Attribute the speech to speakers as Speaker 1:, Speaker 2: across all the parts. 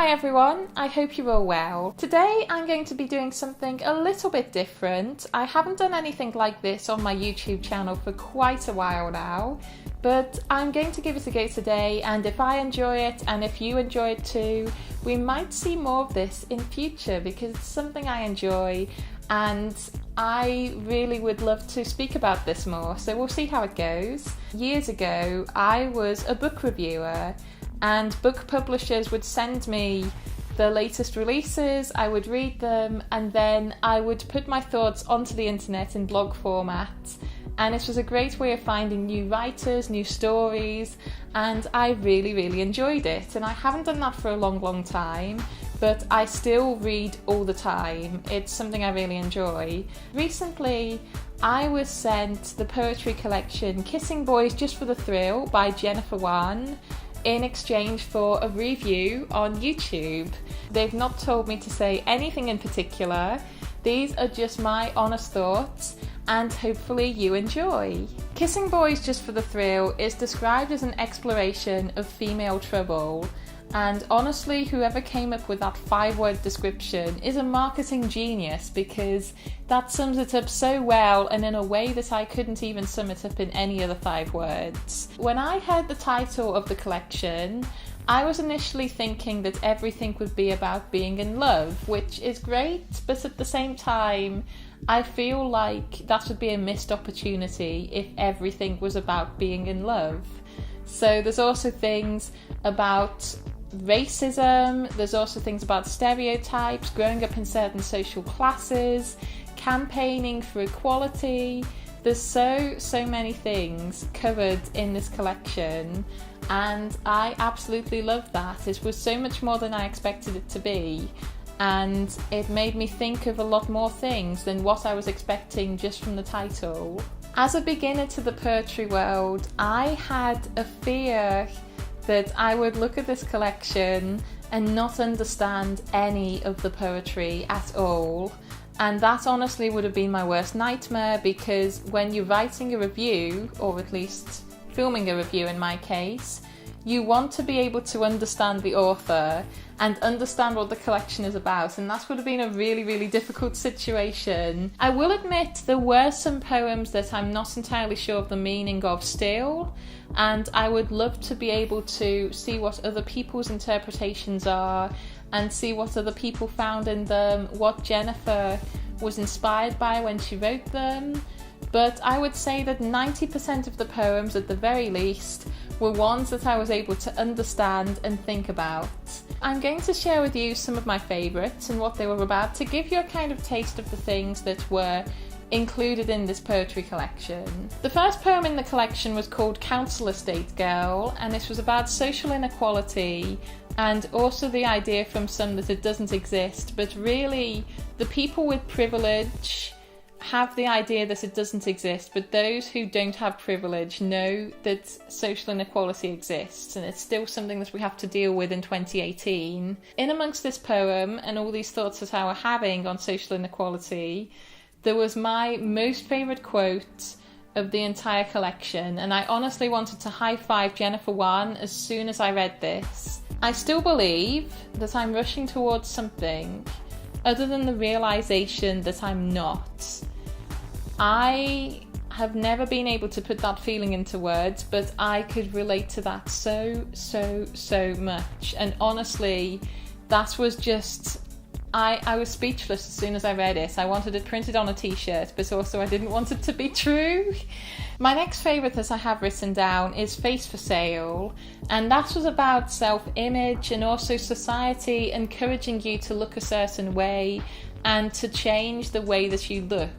Speaker 1: Hi everyone, I hope you're all well. Today I'm going to be doing something a little bit different. I haven't done anything like this on my YouTube channel for quite a while now, but I'm going to give it a go today, and if I enjoy it and if you enjoy it too, we might see more of this in future because it's something I enjoy and I really would love to speak about this more, so we'll see how it goes. Years ago, I was a book reviewer, and book publishers would send me the latest releases, I would read them, and then I would put my thoughts onto the internet in blog format. And it was a great way of finding new writers, new stories, and I really enjoyed it. And I haven't done that for a long time, but I still read all the time. It's something I really enjoy. Recently, I was sent the poetry collection Kissing Boys Just for the Thrill by Jennifer Juan in exchange for a review on YouTube. They've not told me to say anything in particular. These are just my honest thoughts, and hopefully you enjoy. Kissing Boys Just for the Thrill is described as an exploration of female trouble, and honestly, whoever came up with that 5-word description is a marketing genius, because that sums it up so well and in a way that I couldn't even sum it up in any other 5 words. When I heard the title of the collection, I was initially thinking that everything would be about being in love, which is great, but at the same time, I feel like that would be a missed opportunity if everything was about being in love. So there's also things about racism, there's also things about stereotypes, growing up in certain social classes, campaigning for equality. There's so many things covered in this collection, and I absolutely love that. It was so much more than I expected it to be, and it made me think of a lot more things than what I was expecting just from the title. As a beginner to the poetry world, I had a fear that I would look at this collection and not understand any of the poetry at all. And that honestly would have been my worst nightmare, because when you're writing a review, or at least filming a review in my case, you want to be able to understand the author and understand what the collection is about, and that would have been a really difficult situation. I will admit there were some poems that I'm not entirely sure of the meaning of still, and I would love to be able to see what other people's interpretations are and see what other people found in them, what Jennifer was inspired by when she wrote them. But I would say that 90% of the poems, at the very least, were ones that I was able to understand and think about. I'm going to share with you some of my favourites and what they were about, to give you a kind of taste of the things that were included in this poetry collection. The first poem in the collection was called Council Estate Girl, and this was about social inequality and also the idea from some that it doesn't exist, but really the people with privilege have the idea that it doesn't exist, but those who don't have privilege know that social inequality exists, and it's still something that we have to deal with in 2018. In amongst this poem and all these thoughts that I were having on social inequality, there was my most favourite quote of the entire collection, and I honestly wanted to high-five Jennifer Juan as soon as I read this. I still believe that I'm rushing towards something other than the realisation that I'm not. I have never been able to put that feeling into words, but I could relate to that so much. And honestly, that was just... I was speechless as soon as I read it. I wanted it printed on a t-shirt, but also I didn't want it to be true. My next favourite that I have written down is Face for Sale, and that was about self-image and also society encouraging you to look a certain way and to change the way that you look.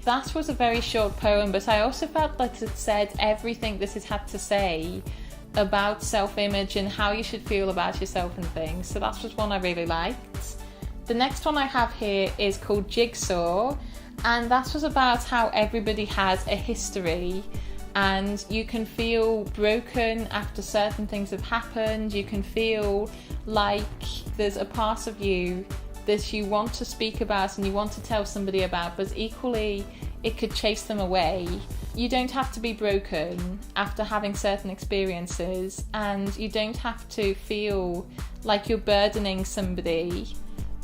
Speaker 1: That was a very short poem, but I also felt like it said everything that it had to say about self-image and how you should feel about yourself and things, so that was one I really liked. The next one I have here is called Jigsaw, and that was about how everybody has a history, and you can feel broken after certain things have happened. You can feel like there's a part of you this you want to speak about and you want to tell somebody about, but equally it could chase them away. You don't have to be broken after having certain experiences, and you don't have to feel like you're burdening somebody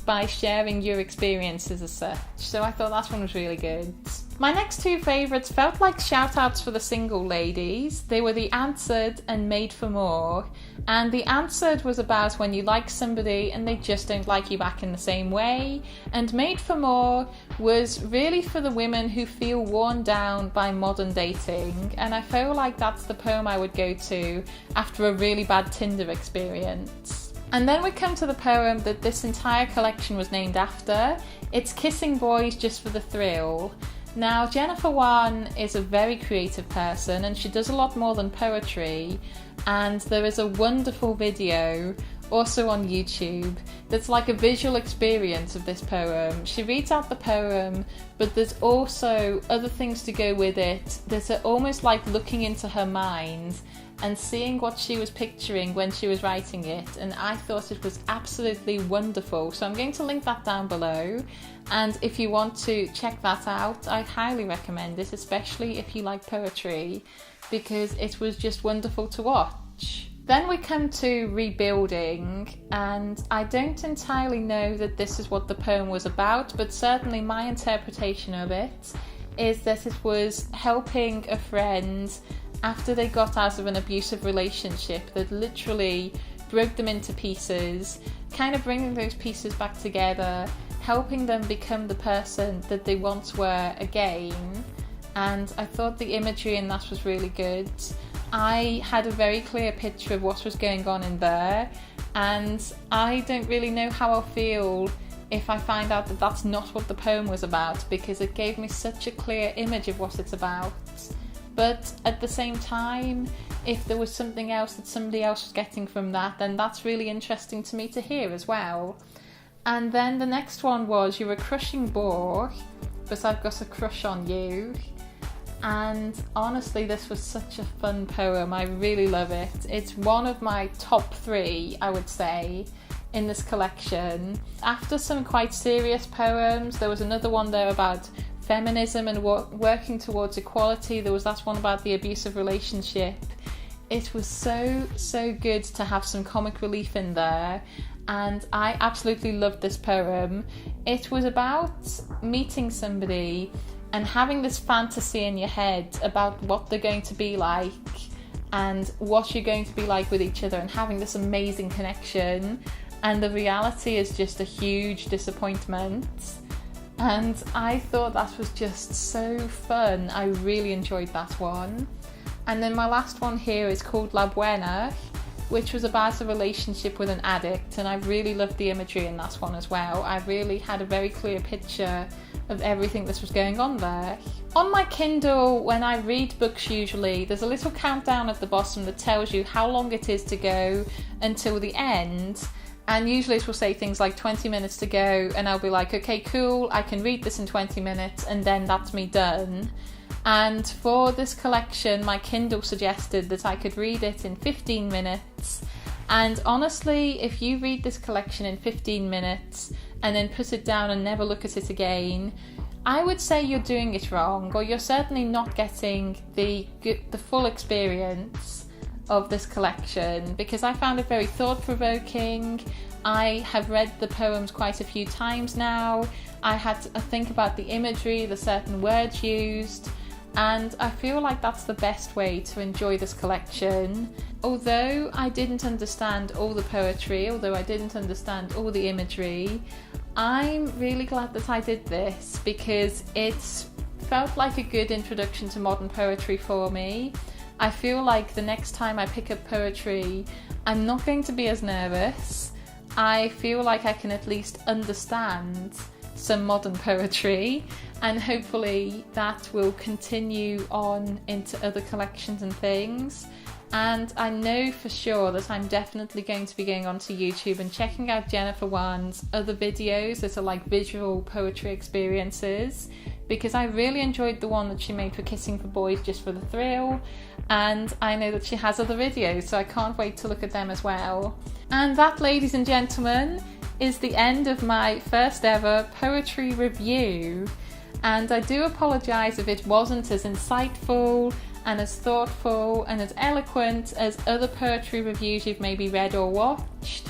Speaker 1: by sharing your experiences as such. So I thought that one was really good. My next two favourites felt like shout-outs for the single ladies. They were The Answered and Made for More. And The Answered was about when you like somebody and they just don't like you back in the same way. And Made for More was really for the women who feel worn down by modern dating. And I feel like that's the poem I would go to after a really bad Tinder experience. And then we come to the poem that this entire collection was named after. It's Kissing Boys Just for the Thrill. Now, Jennifer Juan is a very creative person and she does a lot more than poetry, and there is a wonderful video also on YouTube that's like a visual experience of this poem. She reads out the poem, but there's also other things to go with it. There's almost like looking into her mind and seeing what she was picturing when she was writing it, and I thought it was absolutely wonderful. So I'm going to link that down below, and if you want to check that out, I highly recommend it, especially if you like poetry, because it was just wonderful to watch. Then we come to Rebuilding, and I don't entirely know that this is what the poem was about, but certainly my interpretation of it is that it was helping a friend after they got out of an abusive relationship that literally broke them into pieces, kind of bringing those pieces back together, helping them become the person that they once were again. And I thought the imagery in that was really good. I had a very clear picture of what was going on in there, and I don't really know how I'll feel if I find out that that's not what the poem was about, because it gave me such a clear image of what it's about. But at the same time, if there was something else that somebody else was getting from that, then that's really interesting to me to hear as well. And then the next one was You're a Crushing Bore, but I've got a crush on you. And honestly, this was such a fun poem. I really love it. It's one of my top 3, I would say, in this collection. After some quite serious poems, there was another one there about feminism and working towards equality. There was that one about the abusive relationship. It was so good to have some comic relief in there, and I absolutely loved this poem. It was about meeting somebody and having this fantasy in your head about what they're going to be like and what you're going to be like with each other, and having this amazing connection, and the reality is just a huge disappointment. And I thought that was just so fun. I really enjoyed that one. And then my last one here is called La Buena, which was about a relationship with an addict, and I really loved the imagery in that one as well. I really had a very clear picture of everything that was going on there. On my Kindle, when I read books usually, there's a little countdown at the bottom that tells you how long it is to go until the end. And usually it will say things like 20 minutes to go, and I'll be like, okay, cool, I can read this in 20 minutes, and then that's me done. And for this collection, my Kindle suggested that I could read it in 15 minutes. And honestly, if you read this collection in 15 minutes and then put it down and never look at it again, I would say you're doing it wrong, or you're certainly not getting the full experience of this collection, because I found it very thought-provoking. I have read the poems quite a few times now. I had to think about the imagery, the certain words used, and I feel like that's the best way to enjoy this collection. Although I didn't understand all the poetry, although I didn't understand all the imagery, I'm really glad that I did this, because it felt like a good introduction to modern poetry for me. I feel like the next time I pick up poetry, I'm not going to be as nervous. I feel like I can at least understand some modern poetry, and hopefully that will continue on into other collections and things. And I know for sure that I'm definitely going to be going onto YouTube and checking out Jennifer Juan's other videos that are like visual poetry experiences, because I really enjoyed the one that she made for Kissing for Boys Just for the Thrill, and I know that she has other videos, so I can't wait to look at them as well. And that, ladies and gentlemen, is the end of my first ever poetry review, and I do apologise if it wasn't as insightful and as thoughtful and as eloquent as other poetry reviews you've maybe read or watched.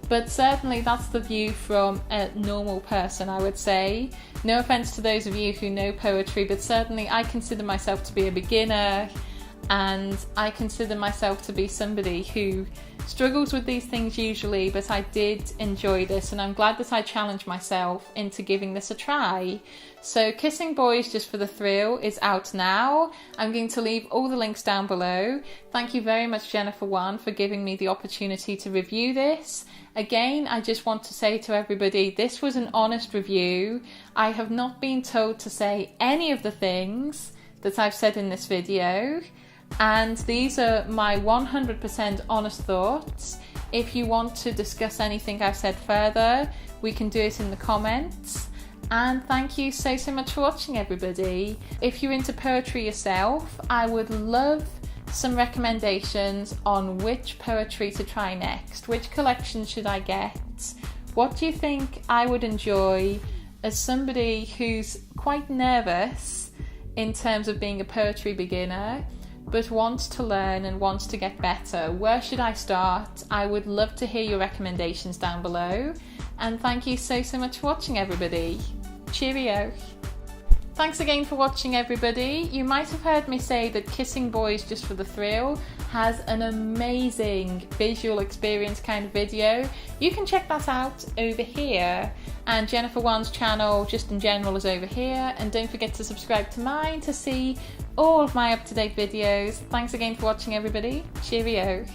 Speaker 1: But certainly that's the view from a normal person, I would say. No offence to those of you who know poetry, but certainly I consider myself to be a beginner, and I consider myself to be somebody who struggles with these things usually, but I did enjoy this, and I'm glad that I challenged myself into giving this a try. So Kissing Boys Just for the Thrill is out now. I'm going to leave all the links down below. Thank you very much, Jennifer Juan, for giving me the opportunity to review this. Again, I just want to say to everybody, this was an honest review. I have not been told to say any of the things that I've said in this video, and these are my 100% honest thoughts. If you want to discuss anything I've said further, we can do it in the comments. And thank you so much for watching, everybody. If you're into poetry yourself, I would love some recommendations on which poetry to try next. Which collection should I get? What do you think I would enjoy as somebody who's quite nervous in terms of being a poetry beginner, but wants to learn and wants to get better? Where should I start? I would love to hear your recommendations down below. And thank you so much for watching, everybody. Cheerio. Thanks again for watching, everybody. You might have heard me say that Kissing Boys Just for the Thrill has an amazing visual experience kind of video. You can check that out over here. And Jennifer Juan's channel, just in general, is over here. And don't forget to subscribe to mine to see all of my up-to-date videos. Thanks again for watching, everybody. Cheerio.